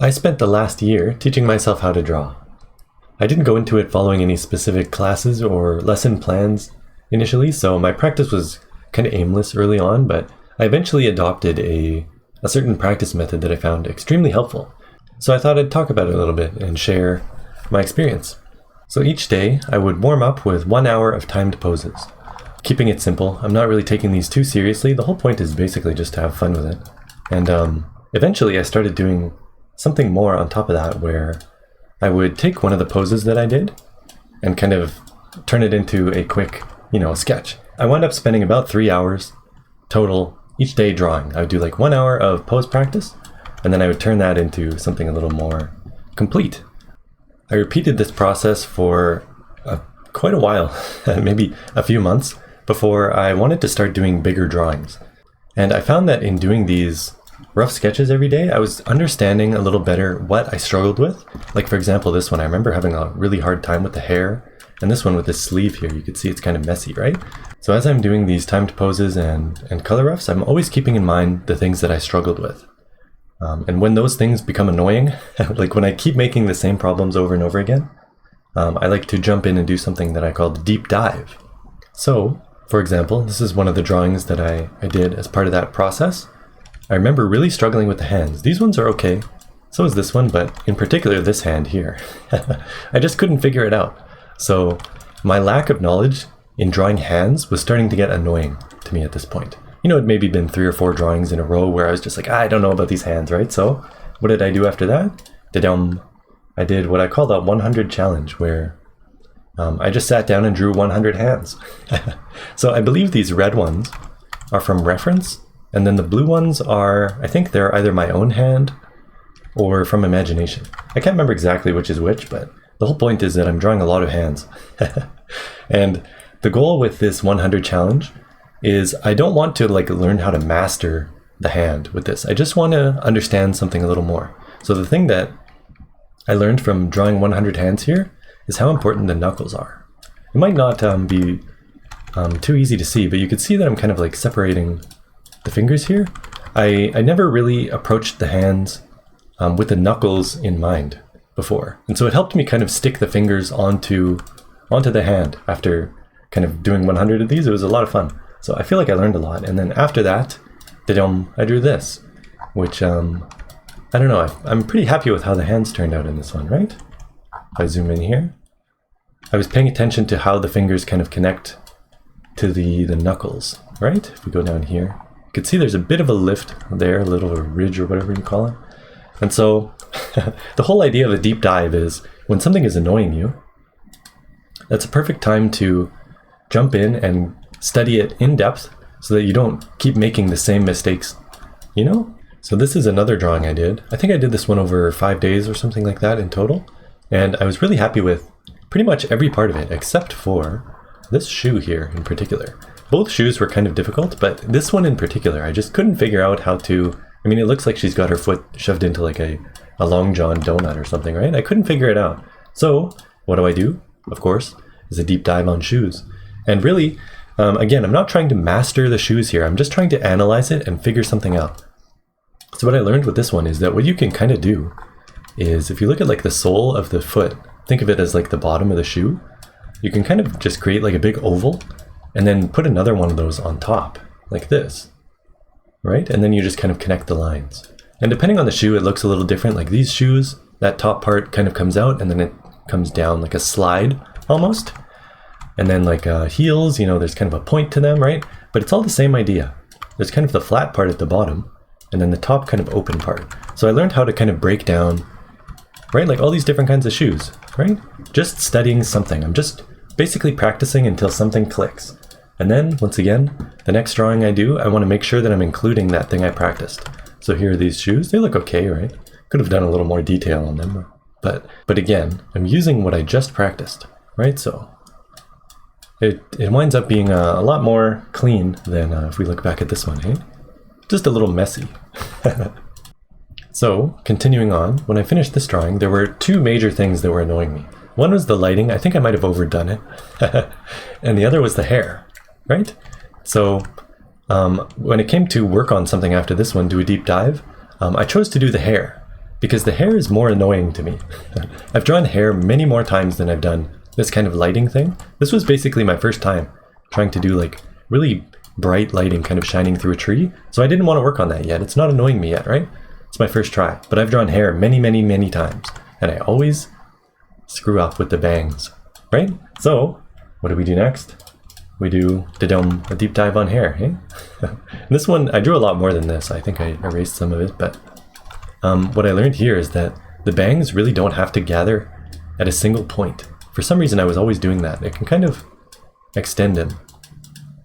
I spent the last year teaching myself how to draw. I didn't go into it following any specific classes or lesson plans initially, so my practice was kind of aimless early on, but I eventually adopted a certain practice method that I found extremely helpful. So I thought I'd talk about it a little bit and share my experience. So each day I would warm up with 1 hour of timed poses. Keeping it simple, I'm not really taking these too seriously. The whole point is basically just to have fun with it. And eventually I started doing something more on top of that, where I would take one of the poses that I did and kind of turn it into a quick, sketch. I wound up spending about 3 hours total each day drawing. I would do like 1 hour of pose practice, and then I would turn that into something a little more complete. I repeated this process for quite a while, maybe a few months, before I wanted to start doing bigger drawings. And I found that in doing these rough sketches every day, I was understanding a little better what I struggled with. Like for example, this one, I remember having a really hard time with the hair, and this one with the sleeve here, you could see it's kind of messy, right? So as I'm doing these timed poses and color roughs, I'm always keeping in mind the things that I struggled with. And when those things become annoying, like when I keep making the same problems over and over again, I like to jump in and do something that I call the deep dive. So, for example, this is one of the drawings that I did as part of that process. I remember really struggling with the hands. These ones are okay, so is this one, but in particular this hand here. I just couldn't figure it out. So my lack of knowledge in drawing hands was starting to get annoying to me at this point. It'd maybe been 3 or 4 drawings in a row where I was just like, I don't know about these hands, right? So what did I do after that? I did what I call the 100 challenge, where I just sat down and drew 100 hands. So I believe these red ones are from reference, and then the blue ones are, I think they're either my own hand or from imagination. I can't remember exactly which is which, but the whole point is that I'm drawing a lot of hands. And the goal with this 100 challenge is I don't want to learn how to master the hand with this. I just want to understand something a little more. So the thing that I learned from drawing 100 hands here is how important the knuckles are. It might not be too easy to see, but you could see that I'm kind of separating the fingers here. I never really approached the hands with the knuckles in mind before. And so it helped me kind of stick the fingers onto the hand after kind of doing 100 of these. It was a lot of fun. So I feel like I learned a lot. And then after that, I drew this, which, I don't know, I'm pretty happy with how the hands turned out in this one, right? If I zoom in here, I was paying attention to how the fingers kind of connect to the knuckles, right? If we go down here, you can see there's a bit of a lift there, a little ridge or whatever you call it. And so the whole idea of a deep dive is when something is annoying you, that's a perfect time to jump in and study it in depth so that you don't keep making the same mistakes, So this is another drawing I did. I think I did this one over 5 days or something like that in total. And I was really happy with pretty much every part of it, except for this shoe here in particular. Both shoes were kind of difficult, but this one in particular, I just couldn't figure out how to, it looks like she's got her foot shoved into a Long John donut or something, right? I couldn't figure it out. So what do? Of course, is a deep dive on shoes. And really, again, I'm not trying to master the shoes here. I'm just trying to analyze it and figure something out. So what I learned with this one is that what you can kind of do is if you look at the sole of the foot, think of it as the bottom of the shoe, you can kind of just create a big oval and then put another one of those on top, like this, right? And then you just kind of connect the lines. And depending on the shoe, it looks a little different. Like these shoes, that top part kind of comes out and then it comes down like a slide almost. And then heels, there's kind of a point to them, right? But it's all the same idea. There's kind of the flat part at the bottom and then the top kind of open part. So I learned how to kind of break down, right? All these different kinds of shoes, right? Just studying something. I'm just basically practicing until something clicks. And then once again, the next drawing I do, I want to make sure that I'm including that thing I practiced. So here are these shoes. They look okay, right? Could have done a little more detail on them. But again, I'm using what I just practiced, right? So it winds up being a lot more clean than if we look back at this one, hey? Just a little messy. So, continuing on, when I finished this drawing, there were 2 major things that were annoying me. One was the lighting. I think I might have overdone it. And the other was the hair, right? So, when it came to work on something after this one, do a deep dive, I chose to do the hair because the hair is more annoying to me. I've drawn hair many more times than I've done this kind of lighting thing. This was basically my first time trying to do like really bright lighting kind of shining through a tree. So I didn't want to work on that yet. It's not annoying me yet, right? It's my first try, but I've drawn hair many, many, many times, and I always screw up with the bangs, right? So what do we do next? We do a deep dive on hair, hey? This one, I drew a lot more than this. I think I erased some of it, but what I learned here is that the bangs really don't have to gather at a single point. For some reason, I was always doing that. It can kind of extend them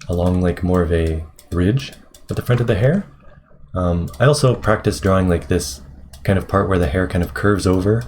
along like more of a ridge at the front of the hair. I also practiced drawing like this kind of part where the hair kind of curves over,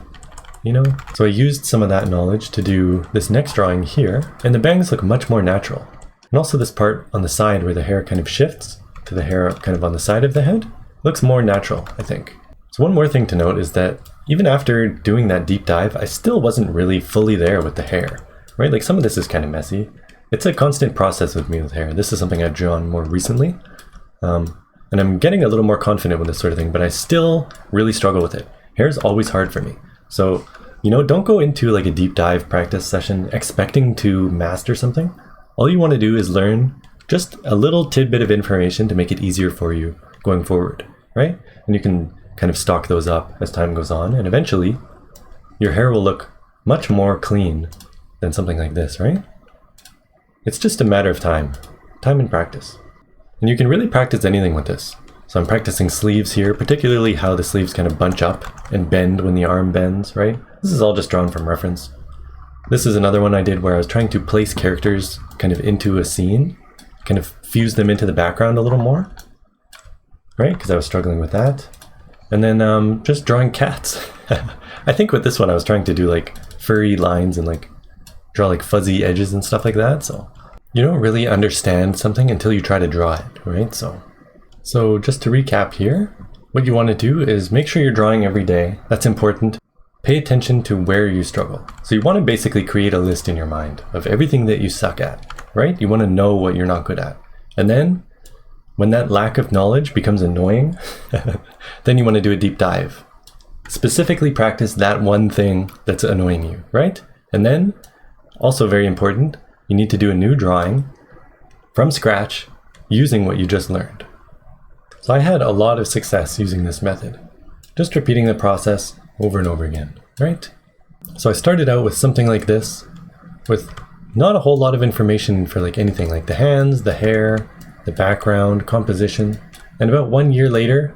you know? So I used some of that knowledge to do this next drawing here, and the bangs look much more natural. And also this part on the side where the hair kind of shifts to the hair kind of on the side of the head looks more natural, I think. So one more thing to note is that even after doing that deep dive, I still wasn't really fully there with the hair, right? Like some of this is kind of messy. It's a constant process with me with hair. This is something I've drawn more recently. And I'm getting a little more confident with this sort of thing, but I still really struggle with it. Hair is always hard for me. So, you know, don't go into like a deep dive practice session expecting to master something. All you want to do is learn just a little tidbit of information to make it easier for you going forward, right? And you can kind of stock those up as time goes on, and eventually your hair will look much more clean than something like this, right? It's just a matter of time and practice. And you can really practice anything with this. So I'm practicing sleeves here, particularly how the sleeves kind of bunch up and bend when the arm bends, right? This is all just drawn from reference. This is another one I did where I was trying to place characters kind of into a scene, kind of fuse them into the background a little more, right? Because I was struggling with that. And then just drawing cats. I think with this one I was trying to do like furry lines and like draw like fuzzy edges and stuff like that. So you don't really understand something until you try to draw it, right? So just to recap here, what you want to do is make sure you're drawing every day. That's important. Pay attention to where you struggle. So you want to basically create a list in your mind of everything that you suck at, right? You want to know what you're not good at. And then when that lack of knowledge becomes annoying, then you want to do a deep dive. Specifically practice that one thing that's annoying you, right? And then, also very important, you need to do a new drawing from scratch using what you just learned. So I had a lot of success using this method, just repeating the process over and over again, right? So I started out with something like this, with not a whole lot of information for like anything, like the hands, the hair, the background, composition, and about 1 year later,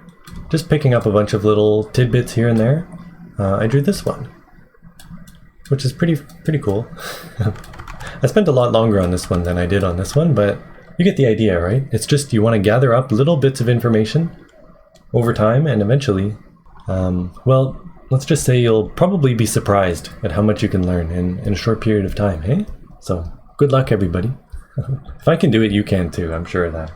just picking up a bunch of little tidbits here and there, I drew this one, which is pretty cool. I spent a lot longer on this one than I did on this one, but you get the idea, right? It's just you want to gather up little bits of information over time, and eventually, well, let's just say you'll probably be surprised at how much you can learn in a short period of time, hey? So good luck, everybody. If I can do it, you can too, I'm sure of that.